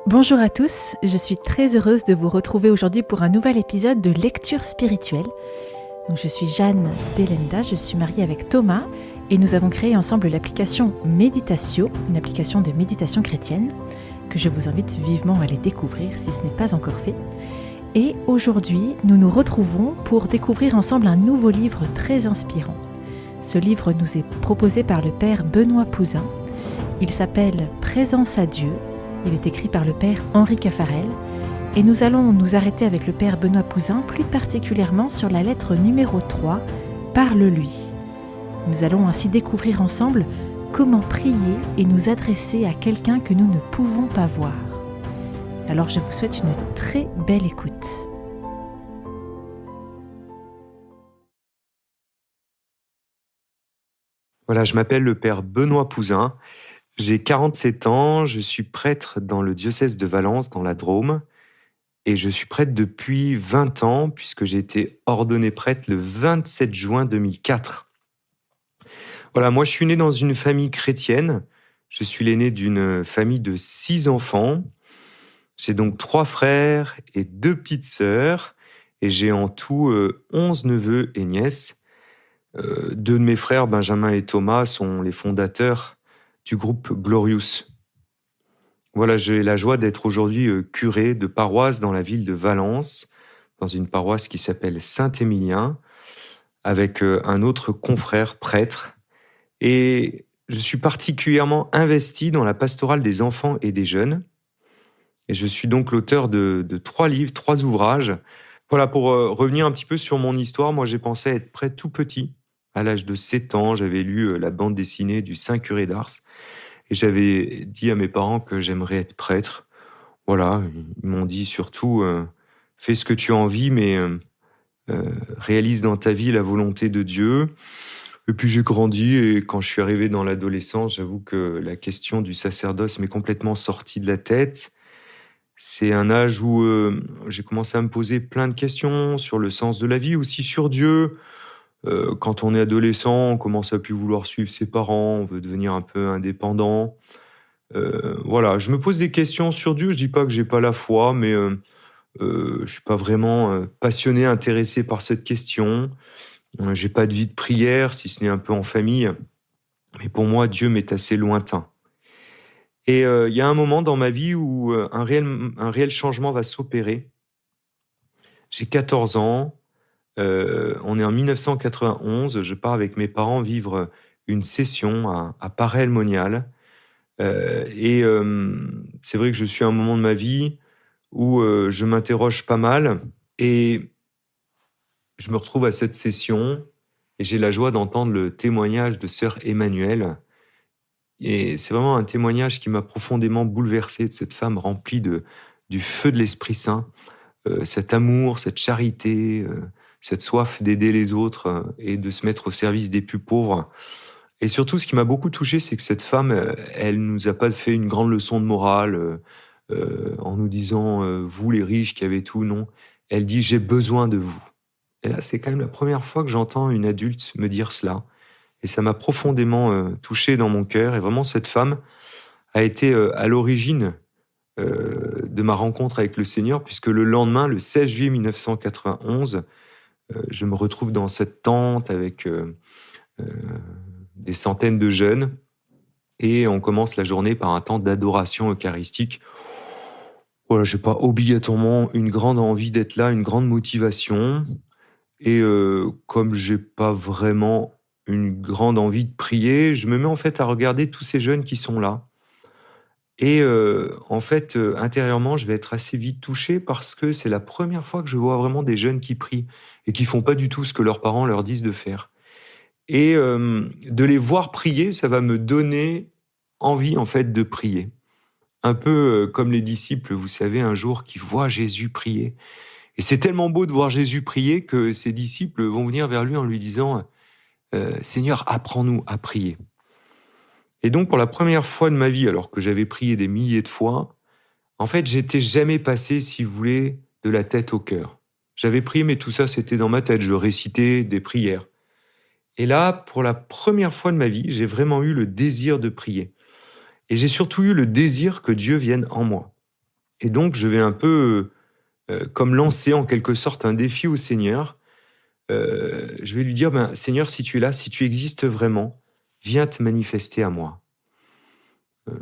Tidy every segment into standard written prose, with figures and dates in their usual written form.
Bonjour à tous, je suis très heureuse de vous retrouver aujourd'hui pour un nouvel épisode de Lecture spirituelle. Donc, je suis Jeanne Delenda, je suis mariée avec Thomas et nous avons créé ensemble l'application Meditatio, une application de méditation chrétienne que je vous invite vivement à aller découvrir si ce n'est pas encore fait. Et aujourd'hui, nous nous retrouvons pour découvrir ensemble un nouveau livre très inspirant. Ce livre nous est proposé par le père Benoît Pouzin. Il s'appelle Présence à Dieu. Il est écrit par le père Henri Caffarel et nous allons nous arrêter avec le père Benoît Pouzin plus particulièrement sur la lettre numéro 3, Parle-lui. Nous allons ainsi découvrir ensemble comment prier et nous adresser à quelqu'un que nous ne pouvons pas voir. Alors je vous souhaite une très belle écoute. Voilà, je m'appelle le père Benoît Pouzin, j'ai 47 ans, je suis prêtre dans le diocèse de Valence, dans la Drôme, et je suis prêtre depuis 20 ans, puisque j'ai été ordonné prêtre le 27 juin 2004. Voilà, moi je suis né dans une famille chrétienne, je suis l'aîné d'une famille de 6 enfants, j'ai donc 3 frères et 2 petites sœurs, et j'ai en tout 11 neveux et nièces. 2 de mes frères, Benjamin et Thomas, sont les fondateurs du groupe Glorious. Voilà, j'ai la joie d'être aujourd'hui curé de paroisse dans la ville de Valence, dans une paroisse qui s'appelle Saint-Émilien, avec un autre confrère prêtre. Et je suis particulièrement investi dans la pastorale des enfants et des jeunes. Et je suis donc l'auteur de 3 livres, 3 ouvrages. Voilà, pour revenir un petit peu sur mon histoire, moi j'ai pensé être prêtre tout petit. À l'âge de 7 ans, j'avais lu la bande dessinée du Saint Curé d'Ars. Et j'avais dit à mes parents que j'aimerais être prêtre. Voilà, ils m'ont dit surtout, fais ce que tu as envie, mais réalise dans ta vie la volonté de Dieu. Et puis j'ai grandi, et quand je suis arrivé dans l'adolescence, j'avoue que la question du sacerdoce m'est complètement sortie de la tête. C'est un âge où j'ai commencé à me poser plein de questions sur le sens de la vie, aussi sur Dieu. Quand on est adolescent, on commence à plus vouloir suivre ses parents, on veut devenir un peu indépendant. Voilà, je me pose des questions sur Dieu. Je dis pas que j'ai pas la foi, mais je suis pas vraiment passionné, intéressé par cette question. J'ai pas de vie de prière, si ce n'est un peu en famille. Mais pour moi, Dieu m'est assez lointain. Et il y a un moment dans ma vie où un réel changement va s'opérer. J'ai 14 ans. On est en 1991, je pars avec mes parents vivre une session à Paray-le-Monial. C'est vrai que je suis à un moment de ma vie où je m'interroge pas mal, et je me retrouve à cette session et j'ai la joie d'entendre le témoignage de sœur Emmanuelle. Et c'est vraiment un témoignage qui m'a profondément bouleversé, de cette femme remplie du feu de l'Esprit Saint, cet amour, cette charité, cette soif d'aider les autres et de se mettre au service des plus pauvres. Et surtout, ce qui m'a beaucoup touché, c'est que cette femme, elle nous a pas fait une grande leçon de morale en nous disant vous les riches qui avez tout, non. Elle dit j'ai besoin de vous. Et là, c'est quand même la première fois que j'entends une adulte me dire cela. Et ça m'a profondément touché dans mon cœur. Et vraiment, cette femme a été à l'origine de ma rencontre avec le Seigneur, puisque le lendemain, le 16 juillet 1991, je me retrouve dans cette tente avec des centaines de jeunes, et on commence la journée par un temps d'adoration eucharistique. Voilà, j'ai pas obligatoirement une grande envie d'être là, une grande motivation, et comme j'ai pas vraiment une grande envie de prier, je me mets en fait à regarder tous ces jeunes qui sont là. Et en fait, intérieurement, je vais être assez vite touché, parce que c'est la première fois que je vois vraiment des jeunes qui prient et qui font pas du tout ce que leurs parents leur disent de faire. Et de les voir prier, ça va me donner envie en fait de prier. Un peu comme les disciples, vous savez, un jour qui voient Jésus prier. Et c'est tellement beau de voir Jésus prier que ses disciples vont venir vers lui en lui disant Seigneur, apprends-nous à prier. Et donc pour la première fois de ma vie, alors que j'avais prié des milliers de fois, en fait j'étais jamais passé, si vous voulez, de la tête au cœur. J'avais prié, mais tout ça c'était dans ma tête, je récitais des prières. Et là, pour la première fois de ma vie, j'ai vraiment eu le désir de prier. Et j'ai surtout eu le désir que Dieu vienne en moi. Et donc, je vais un peu comme lancer en quelque sorte un défi au Seigneur. Je vais lui dire, Seigneur, si tu es là, si tu existes vraiment, viens te manifester à moi.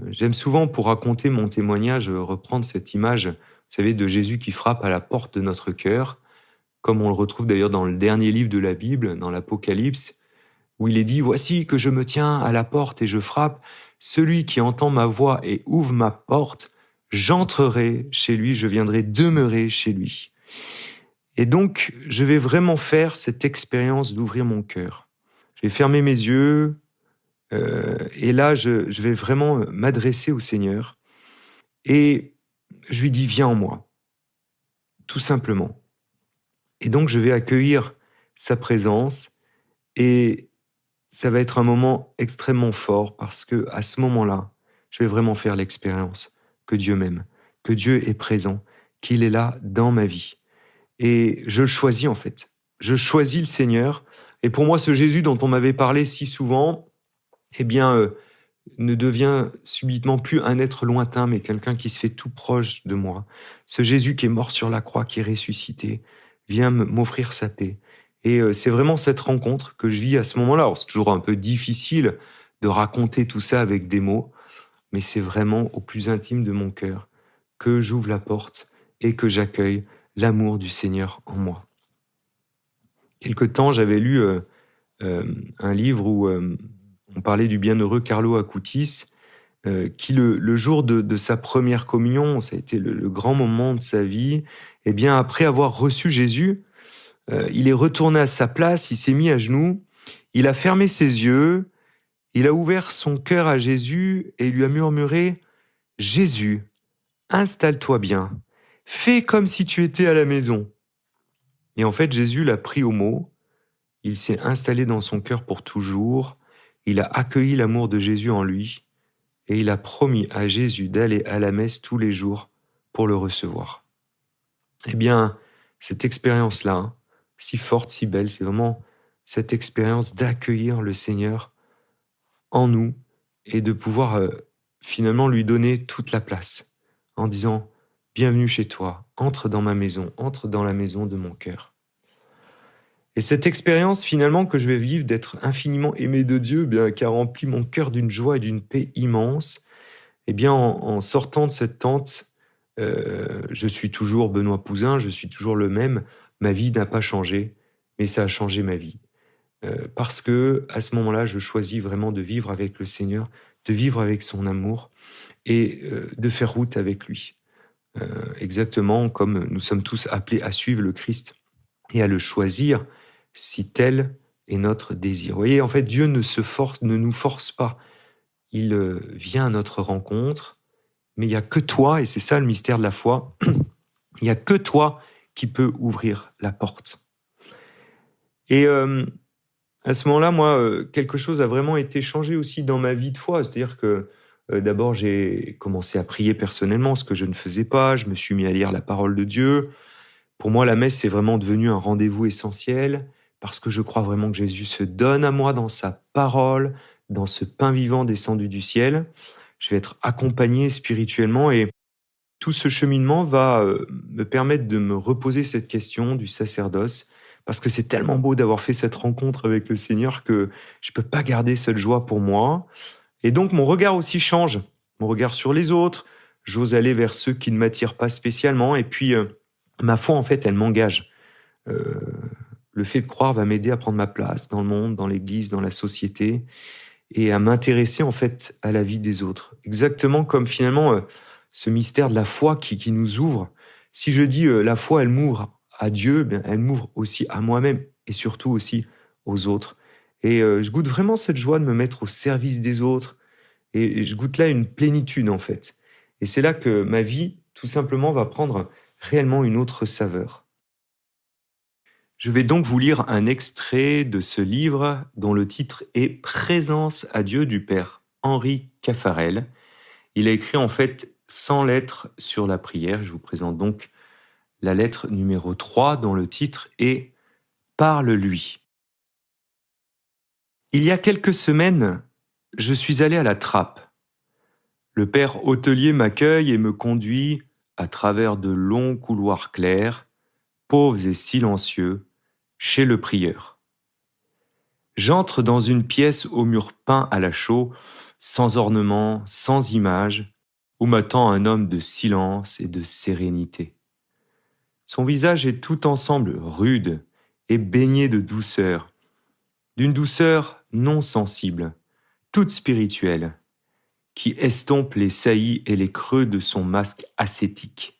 J'aime souvent, pour raconter mon témoignage, reprendre cette image, vous savez, de Jésus qui frappe à la porte de notre cœur, comme on le retrouve d'ailleurs dans le dernier livre de la Bible, dans l'Apocalypse, où il est dit « Voici que je me tiens à la porte et je frappe. Celui qui entend ma voix et ouvre ma porte, j'entrerai chez lui, je viendrai demeurer chez lui. » Et donc, je vais vraiment faire cette expérience d'ouvrir mon cœur. Je vais fermer mes yeux, et là, je vais vraiment m'adresser au Seigneur. Et je lui dis « Viens en moi », tout simplement. Et donc, je vais accueillir sa présence et ça va être un moment extrêmement fort parce que à ce moment-là, je vais vraiment faire l'expérience que Dieu m'aime, que Dieu est présent, qu'il est là dans ma vie. Et je le choisis en fait. Je choisis le Seigneur. Et pour moi, ce Jésus dont on m'avait parlé si souvent, ne devient subitement plus un être lointain, mais quelqu'un qui se fait tout proche de moi. Ce Jésus qui est mort sur la croix, qui est ressuscité, vient m'offrir sa paix. Et c'est vraiment cette rencontre que je vis à ce moment-là. Alors, c'est toujours un peu difficile de raconter tout ça avec des mots, mais c'est vraiment au plus intime de mon cœur que j'ouvre la porte et que j'accueille l'amour du Seigneur en moi. Quelque temps, j'avais lu un livre où on parlait du bienheureux Carlo Acutis, qui le jour de sa première communion, ça a été le grand moment de sa vie, et bien après avoir reçu Jésus, il est retourné à sa place, il s'est mis à genoux, il a fermé ses yeux, il a ouvert son cœur à Jésus et il lui a murmuré « Jésus, installe-toi bien, fais comme si tu étais à la maison. » Et en fait, Jésus l'a pris au mot, il s'est installé dans son cœur pour toujours, il a accueilli l'amour de Jésus en lui et il a promis à Jésus d'aller à la messe tous les jours pour le recevoir. Eh bien, cette expérience-là, si forte, si belle, c'est vraiment cette expérience d'accueillir le Seigneur en nous et de pouvoir finalement lui donner toute la place en disant « Bienvenue chez toi, entre dans ma maison, entre dans la maison de mon cœur. » Et cette expérience finalement que je vais vivre d'être infiniment aimé de Dieu, qui a rempli mon cœur d'une joie et d'une paix immense, en sortant de cette tente, je suis toujours Benoît Pouzin, je suis toujours le même, ma vie n'a pas changé, mais ça a changé ma vie. Parce que à ce moment-là, je choisis vraiment de vivre avec le Seigneur, de vivre avec son amour et de faire route avec lui. Exactement comme nous sommes tous appelés à suivre le Christ et à le choisir si tel est notre désir. Vous voyez, en fait, Dieu ne nous force pas. Il vient à notre rencontre, mais il n'y a que toi, et c'est ça le mystère de la foi, il n'y a que toi qui peux ouvrir la porte. Et à ce moment-là, moi, quelque chose a vraiment été changé aussi dans ma vie de foi. C'est-à-dire que d'abord, j'ai commencé à prier personnellement, ce que je ne faisais pas. Je me suis mis à lire la parole de Dieu. Pour moi, la messe, c'est vraiment devenu un rendez-vous essentiel parce que je crois vraiment que Jésus se donne à moi dans sa parole, dans ce pain vivant descendu du ciel. Je vais être accompagné spirituellement et tout ce cheminement va me permettre de me reposer cette question du sacerdoce parce que c'est tellement beau d'avoir fait cette rencontre avec le Seigneur que je ne peux pas garder cette joie pour moi. Et donc, mon regard aussi change, mon regard sur les autres. J'ose aller vers ceux qui ne m'attirent pas spécialement et puis ma foi, en fait, elle m'engage. Le fait de croire va m'aider à prendre ma place dans le monde, dans l'Église, dans la société, et à m'intéresser, en fait, à la vie des autres. Exactement comme, finalement, ce mystère de la foi qui nous ouvre. Si je dis la foi, elle m'ouvre à Dieu, elle m'ouvre aussi à moi-même, et surtout aussi aux autres. Et je goûte vraiment cette joie de me mettre au service des autres, et je goûte là une plénitude, en fait. Et c'est là que ma vie, tout simplement, va prendre réellement une autre saveur. Je vais donc vous lire un extrait de ce livre dont le titre est « Présence à Dieu » du père Henri Caffarel. Il a écrit en fait 100 lettres sur la prière. Je vous présente donc la lettre numéro 3 dont le titre est « Parle-lui ». Il y a quelques semaines, je suis allé à la trappe. Le père hôtelier m'accueille et me conduit à travers de longs couloirs clairs, pauvres et silencieux, chez le prieur. J'entre dans une pièce aux murs peints à la chaux, sans ornement, sans image, où m'attend un homme de silence et de sérénité. Son visage est tout ensemble rude et baigné de douceur, d'une douceur non sensible, toute spirituelle, qui estompe les saillies et les creux de son masque ascétique.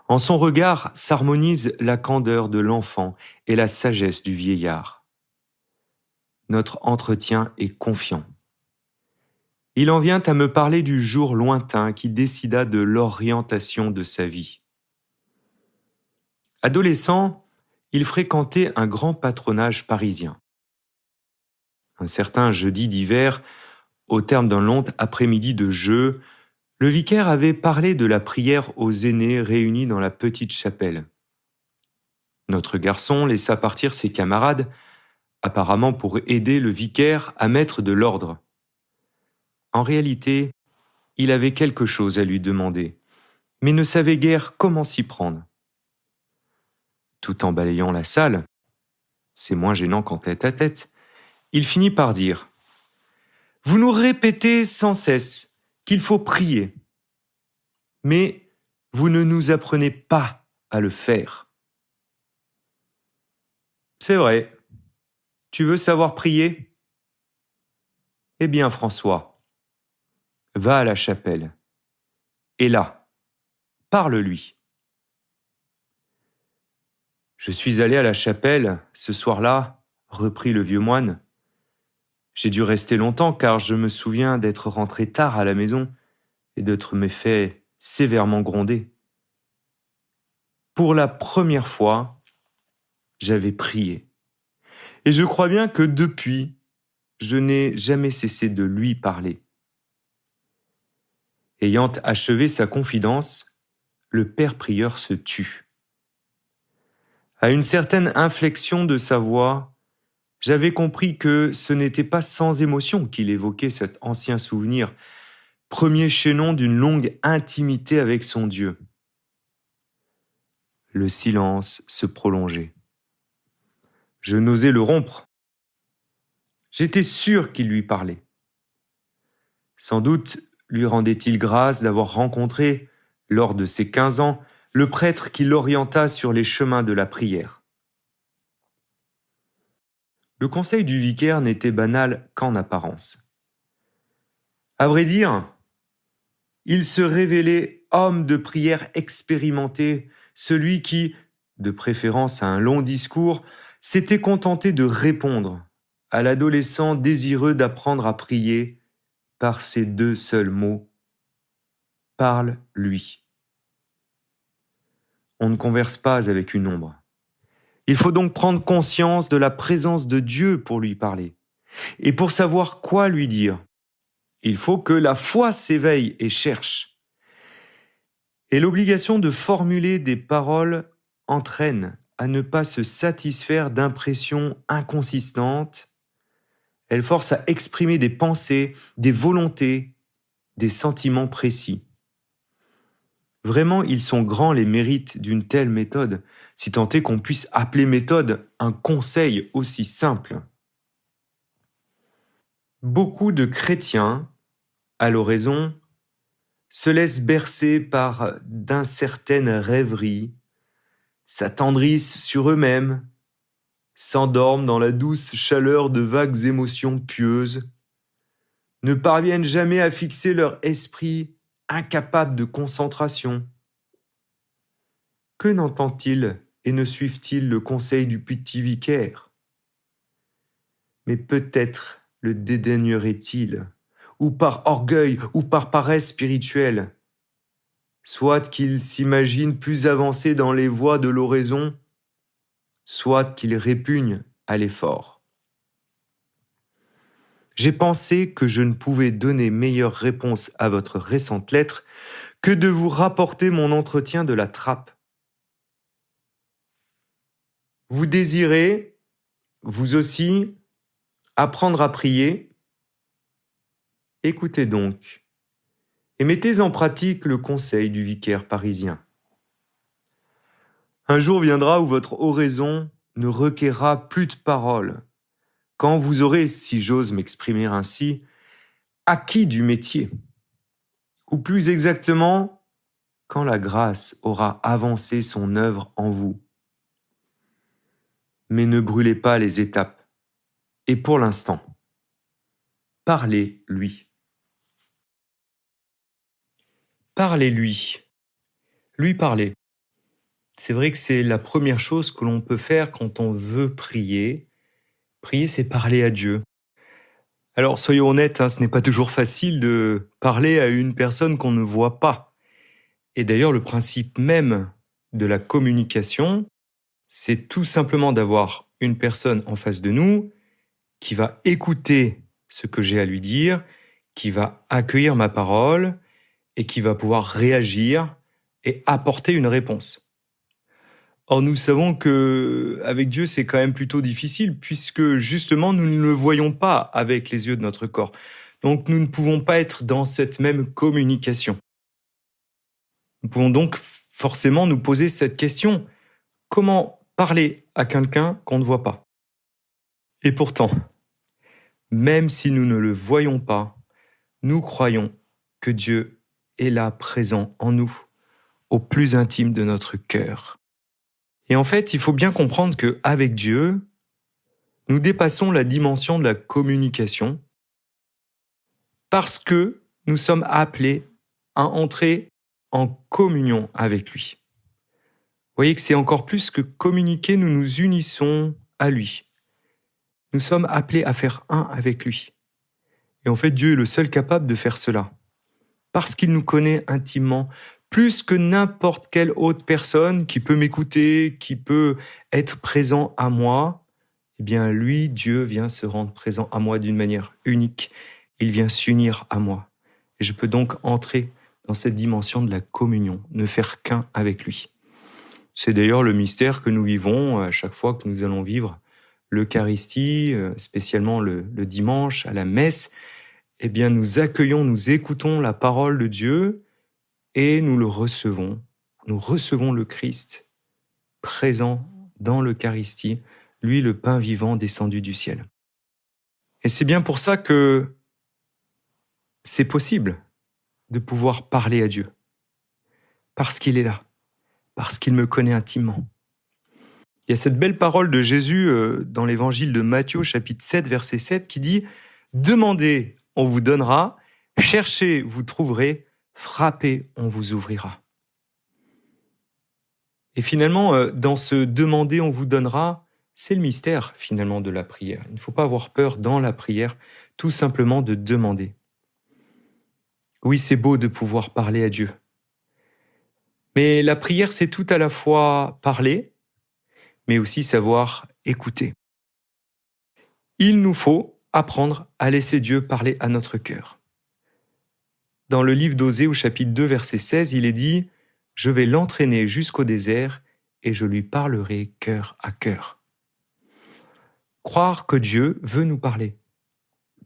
En son regard s'harmonise la candeur de l'enfant et la sagesse du vieillard. Notre entretien est confiant. Il en vient à me parler du jour lointain qui décida de l'orientation de sa vie. Adolescent, il fréquentait un grand patronage parisien. Un certain jeudi d'hiver, au terme d'un long après-midi de jeu, le vicaire avait parlé de la prière aux aînés réunis dans la petite chapelle. Notre garçon laissa partir ses camarades, apparemment pour aider le vicaire à mettre de l'ordre. En réalité, il avait quelque chose à lui demander, mais ne savait guère comment s'y prendre. Tout en balayant la salle, c'est moins gênant qu'en tête-à-tête, il finit par dire « Vous nous répétez sans cesse qu'il faut prier, mais vous ne nous apprenez pas à le faire. » C'est vrai. Tu veux savoir prier ? Eh bien, François, va à la chapelle. Et là, parle-lui. Je suis allé à la chapelle, ce soir-là, reprit le vieux moine. J'ai dû rester longtemps car je me souviens d'être rentré tard à la maison et d'être me fait sévèrement gronder. Pour la première fois, j'avais prié. Et je crois bien que depuis, je n'ai jamais cessé de lui parler. Ayant achevé sa confidence, le père prieur se tut. À une certaine inflexion de sa voix, j'avais compris que ce n'était pas sans émotion qu'il évoquait cet ancien souvenir, premier chaînon d'une longue intimité avec son Dieu. Le silence se prolongeait. Je n'osais le rompre. J'étais sûr qu'il lui parlait. Sans doute lui rendait-il grâce d'avoir rencontré, lors de ses 15 ans, le prêtre qui l'orienta sur les chemins de la prière. Le conseil du vicaire n'était banal qu'en apparence. À vrai dire, il se révélait homme de prière expérimenté, celui qui, de préférence à un long discours, s'était contenté de répondre à l'adolescent désireux d'apprendre à prier par ces 2 seuls mots. Parle lui. On ne converse pas avec une ombre. Il faut donc prendre conscience de la présence de Dieu pour lui parler. Et pour savoir quoi lui dire, il faut que la foi s'éveille et cherche. Et l'obligation de formuler des paroles entraîne à ne pas se satisfaire d'impressions inconsistantes. Elle force à exprimer des pensées, des volontés, des sentiments précis. Vraiment, ils sont grands les mérites d'une telle méthode, si tant est qu'on puisse appeler méthode un conseil aussi simple. Beaucoup de chrétiens, à l'oraison, se laissent bercer par d'incertaines rêveries, s'attendrissent sur eux-mêmes, s'endorment dans la douce chaleur de vagues émotions pieuses, ne parviennent jamais à fixer leur esprit incapable de concentration. Que n'entend-il et ne suivent-ils le conseil du petit vicaire ? Mais peut-être le dédaignerait-il, ou par orgueil, ou par paresse spirituelle. Soit qu'il s'imagine plus avancé dans les voies de l'oraison, soit qu'il répugne à l'effort. J'ai pensé que je ne pouvais donner meilleure réponse à votre récente lettre que de vous rapporter mon entretien de la trappe. Vous désirez, vous aussi, apprendre à prier ? Écoutez donc, et mettez en pratique le conseil du vicaire parisien. Un jour viendra où votre oraison ne requerra plus de paroles, quand vous aurez, si j'ose m'exprimer ainsi, acquis du métier, ou plus exactement, quand la grâce aura avancé son œuvre en vous. Mais ne brûlez pas les étapes, et pour l'instant, parlez-lui. Parlez-lui. Lui parler. C'est vrai que c'est la première chose que l'on peut faire quand on veut prier. Prier, c'est parler à Dieu. Alors soyons honnêtes, ce n'est pas toujours facile de parler à une personne qu'on ne voit pas. Et d'ailleurs, le principe même de la communication, c'est tout simplement d'avoir une personne en face de nous qui va écouter ce que j'ai à lui dire, qui va accueillir ma parole et qui va pouvoir réagir et apporter une réponse. Or, nous savons que avec Dieu, c'est quand même plutôt difficile puisque justement, nous ne le voyons pas avec les yeux de notre corps. Donc, nous ne pouvons pas être dans cette même communication. Nous pouvons donc forcément nous poser cette question. Comment parler à quelqu'un qu'on ne voit pas? Et pourtant, même si nous ne le voyons pas, nous croyons que Dieu est là, présent en nous, au plus intime de notre cœur. Et en fait, il faut bien comprendre qu'avec Dieu, nous dépassons la dimension de la communication parce que nous sommes appelés à entrer en communion avec lui. Vous voyez que c'est encore plus que communiquer, nous nous unissons à lui. Nous sommes appelés à faire un avec lui. Et en fait, Dieu est le seul capable de faire cela. Parce qu'il nous connaît intimement, plus que n'importe quelle autre personne qui peut m'écouter, qui peut être présent à moi, eh bien lui, Dieu, vient se rendre présent à moi d'une manière unique. Il vient s'unir à moi. Et je peux donc entrer dans cette dimension de la communion, ne faire qu'un avec lui. C'est d'ailleurs le mystère que nous vivons à chaque fois que nous allons vivre l'Eucharistie, spécialement le dimanche à la messe. Eh bien, nous accueillons, nous écoutons la parole de Dieu et nous le recevons. Nous recevons le Christ présent dans l'Eucharistie, lui le pain vivant descendu du ciel. Et c'est bien pour ça que c'est possible de pouvoir parler à Dieu, parce qu'il est là, parce qu'il me connaît intimement. Il y a cette belle parole de Jésus dans l'évangile de Matthieu, chapitre 7, verset 7, qui dit « Demandez, on vous donnera, cherchez, vous trouverez, frappez, on vous ouvrira. » Et finalement, dans ce « demander, on vous donnera », c'est le mystère finalement de la prière. Il ne faut pas avoir peur dans la prière, tout simplement de demander. Oui, c'est beau de pouvoir parler à Dieu. Mais la prière, c'est tout à la fois parler, mais aussi savoir écouter. Il nous faut apprendre à laisser Dieu parler à notre cœur. Dans le livre d'Osée au chapitre 2, verset 16, il est dit « Je vais l'entraîner jusqu'au désert et je lui parlerai cœur à cœur. » Croire que Dieu veut nous parler,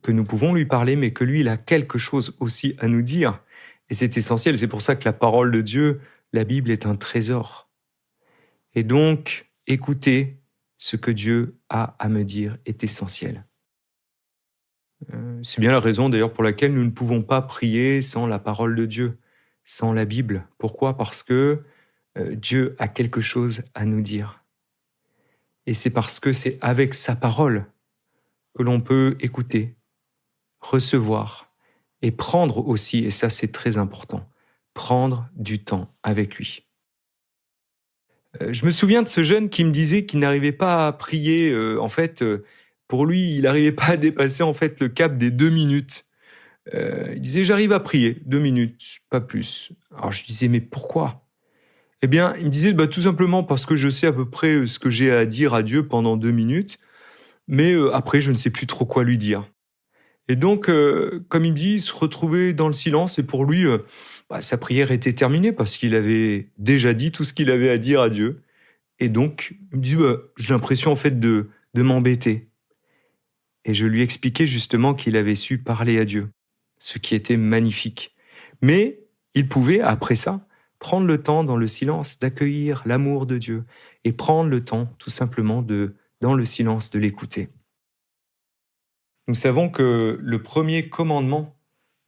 que nous pouvons lui parler, mais que lui, il a quelque chose aussi à nous dire. Et c'est essentiel, c'est pour ça que la parole de Dieu, la Bible, est un trésor. Et donc, écouter ce que Dieu a à me dire est essentiel. C'est bien la raison d'ailleurs pour laquelle nous ne pouvons pas prier sans la parole de Dieu, sans la Bible. Pourquoi ? Parce que Dieu a quelque chose à nous dire. Et c'est parce que c'est avec sa parole que l'on peut écouter, recevoir et prendre aussi, et ça c'est très important, prendre du temps avec lui. Je me souviens de ce jeune qui me disait qu'il n'arrivait pas à prier. Pour lui, il n'arrivait pas à dépasser en fait le cap des 2 minutes. Il disait, j'arrive à prier 2 minutes, pas plus. Alors je disais, mais pourquoi ? Eh bien, il me disait, tout simplement parce que je sais à peu près ce que j'ai à dire à Dieu pendant 2 minutes, mais après, je ne sais plus trop quoi lui dire. Et donc, comme il me dit, il se retrouvait dans le silence et pour lui, sa prière était terminée parce qu'il avait déjà dit tout ce qu'il avait à dire à Dieu. Et donc, il me dit, j'ai l'impression en fait de m'embêter. Et je lui expliquais justement qu'il avait su parler à Dieu, ce qui était magnifique. Mais il pouvait, après ça, prendre le temps dans le silence d'accueillir l'amour de Dieu et prendre le temps tout simplement dans le silence de l'écouter. Nous savons que le premier commandement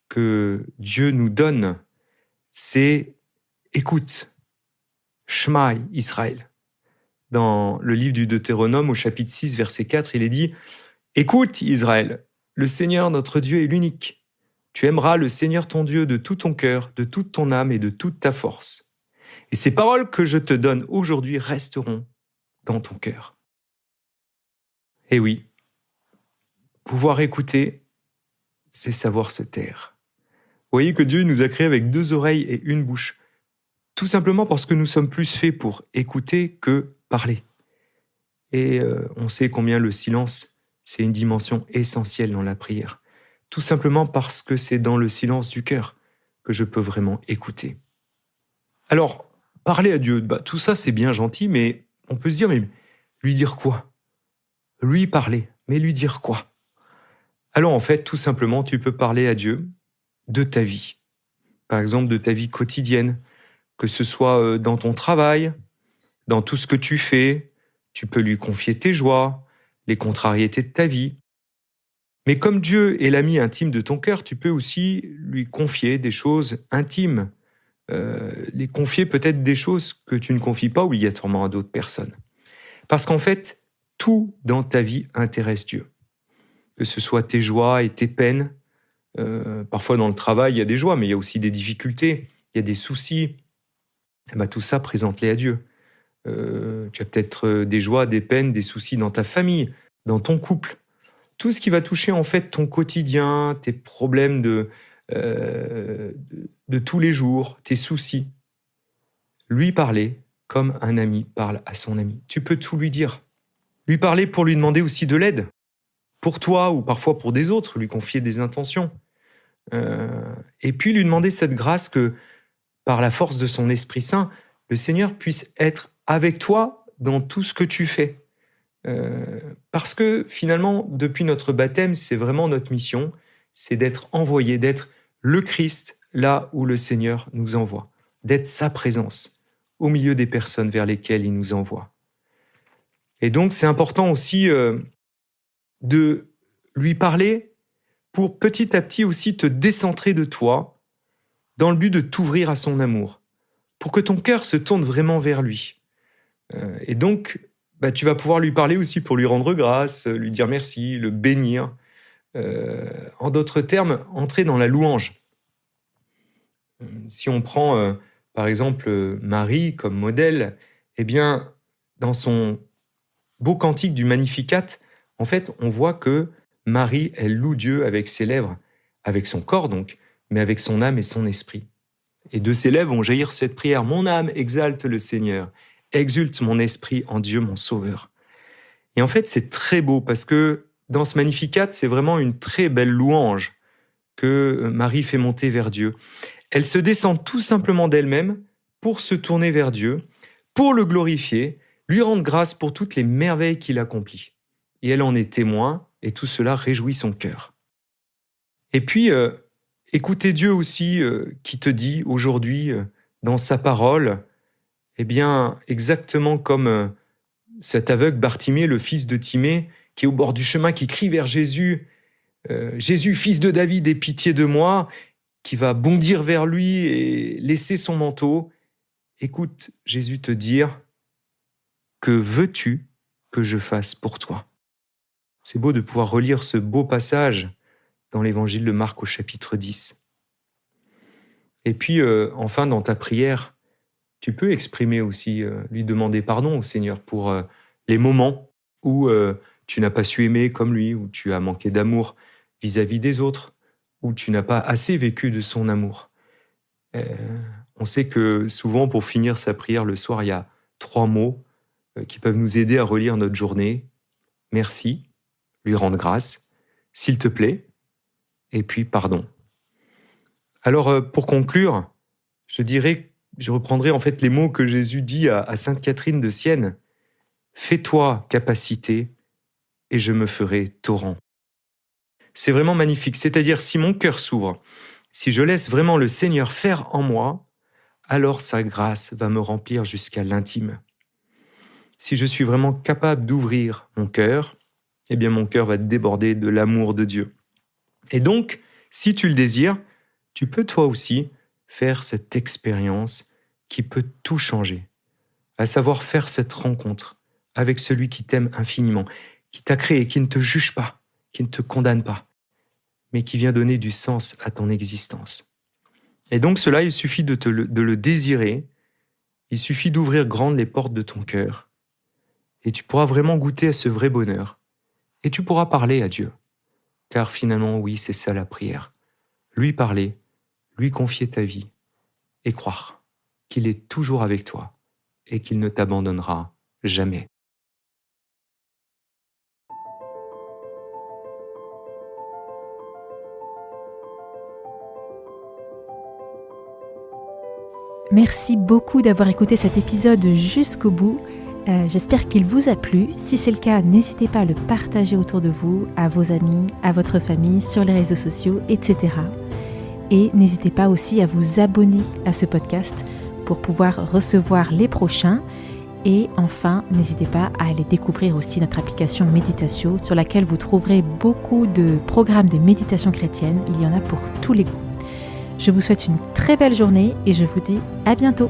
que Dieu nous donne, c'est « écoute ». Shema Israël. Dans le livre du Deutéronome, au chapitre 6, verset 4, il est dit « Écoute Israël, le Seigneur notre Dieu est l'unique. Tu aimeras le Seigneur ton Dieu de tout ton cœur, de toute ton âme et de toute ta force. Et ces paroles que je te donne aujourd'hui resteront dans ton cœur. » Et oui, pouvoir écouter, c'est savoir se taire. Vous voyez que Dieu nous a créés avec 2 oreilles et une bouche. Tout simplement parce que nous sommes plus faits pour écouter que parler. Et on sait combien le silence, c'est une dimension essentielle dans la prière. Tout simplement parce que c'est dans le silence du cœur que je peux vraiment écouter. Alors, parler à Dieu, tout ça c'est bien gentil, mais on peut se dire, mais lui dire quoi ? Lui parler, mais lui dire quoi ? Alors en fait, tout simplement, tu peux parler à Dieu de ta vie. Par exemple, de ta vie quotidienne, que ce soit dans ton travail, dans tout ce que tu fais, tu peux lui confier tes joies, les contrariétés de ta vie. Mais comme Dieu est l'ami intime de ton cœur, tu peux aussi lui confier des choses intimes, les confier peut-être des choses que tu ne confies pas obligatoirement à d'autres personnes. Parce qu'en fait, tout dans ta vie intéresse Dieu. Que ce soit tes joies et tes peines. Parfois dans le travail, il y a des joies, mais il y a aussi des difficultés, il y a des soucis. Tout ça, présente-les à Dieu. Tu as peut-être des joies, des peines, des soucis dans ta famille, dans ton couple. Tout ce qui va toucher en fait ton quotidien, tes problèmes de tous les jours, tes soucis. Lui parler comme un ami parle à son ami. Tu peux tout lui dire. Lui parler pour lui demander aussi de l'aide. Pour toi ou parfois pour des autres, lui confier des intentions. Et puis lui demander cette grâce que, par la force de son Esprit Saint, le Seigneur puisse être avec toi dans tout ce que tu fais. Parce que finalement, depuis notre baptême, c'est vraiment notre mission, c'est d'être envoyé, d'être le Christ là où le Seigneur nous envoie, d'être sa présence au milieu des personnes vers lesquelles il nous envoie. Et donc, c'est important aussi de lui parler pour petit à petit aussi te décentrer de toi dans le but de t'ouvrir à son amour, pour que ton cœur se tourne vraiment vers lui. Et donc, tu vas pouvoir lui parler aussi pour lui rendre grâce, lui dire merci, le bénir. En d'autres termes, entrer dans la louange. Si on prend, par exemple, Marie comme modèle, eh bien, dans son beau cantique du Magnificat, en fait, on voit que Marie, elle loue Dieu avec ses lèvres, avec son corps donc, mais avec son âme et son esprit. Et de ses lèvres vont jaillir cette prière « Mon âme exalte le Seigneur, exulte mon esprit en Dieu mon Sauveur ». Et en fait, c'est très beau parce que dans ce Magnificat, c'est vraiment une très belle louange que Marie fait monter vers Dieu. Elle se descend tout simplement d'elle-même pour se tourner vers Dieu, pour le glorifier, lui rendre grâce pour toutes les merveilles qu'il accomplit. Et elle en est témoin, et tout cela réjouit son cœur. Et puis, écoutez Dieu aussi qui te dit aujourd'hui dans sa parole, eh bien, exactement comme cet aveugle Bartimée, le fils de Timée, qui est au bord du chemin, qui crie vers Jésus, Jésus, fils de David, aie pitié de moi, qui va bondir vers lui et laisser son manteau. Écoute Jésus te dire, que veux-tu que je fasse pour toi ? C'est beau de pouvoir relire ce beau passage dans l'évangile de Marc au chapitre 10. Et puis, enfin, dans ta prière, tu peux exprimer aussi, lui demander pardon au Seigneur pour les moments où tu n'as pas su aimer comme lui, où tu as manqué d'amour vis-à-vis des autres, où tu n'as pas assez vécu de son amour. On sait que souvent, pour finir sa prière le soir, il y a 3 mots qui peuvent nous aider à relire notre journée. Merci, lui rendre grâce, s'il te plaît, et puis pardon. Alors, pour conclure, je reprendrai en fait les mots que Jésus dit à Sainte Catherine de Sienne. « Fais-toi capacité, et je me ferai torrent. » C'est vraiment magnifique. C'est-à-dire, si mon cœur s'ouvre, Si je laisse vraiment le Seigneur faire en moi, alors sa grâce va me remplir jusqu'à l'intime. Si je suis vraiment capable d'ouvrir mon cœur, eh bien mon cœur va déborder de l'amour de Dieu. Et donc, si tu le désires, tu peux toi aussi faire cette expérience qui peut tout changer, à savoir faire cette rencontre avec celui qui t'aime infiniment, qui t'a créé, qui ne te juge pas, qui ne te condamne pas, mais qui vient donner du sens à ton existence. Et donc cela, il suffit de le désirer, il suffit d'ouvrir grandes les portes de ton cœur, et tu pourras vraiment goûter à ce vrai bonheur, et tu pourras parler à Dieu. Car finalement, oui, c'est ça la prière. Lui parler, lui confier ta vie, et croire qu'il est toujours avec toi, et qu'il ne t'abandonnera jamais. Merci beaucoup d'avoir écouté cet épisode jusqu'au bout. J'espère qu'il vous a plu. Si c'est le cas, n'hésitez pas à le partager autour de vous, à vos amis, à votre famille, sur les réseaux sociaux, etc. Et n'hésitez pas aussi à vous abonner à ce podcast pour pouvoir recevoir les prochains. Et enfin, n'hésitez pas à aller découvrir aussi notre application Méditatio sur laquelle vous trouverez beaucoup de programmes de méditation chrétienne. Il y en a pour tous les goûts. Je vous souhaite une très belle journée et je vous dis à bientôt.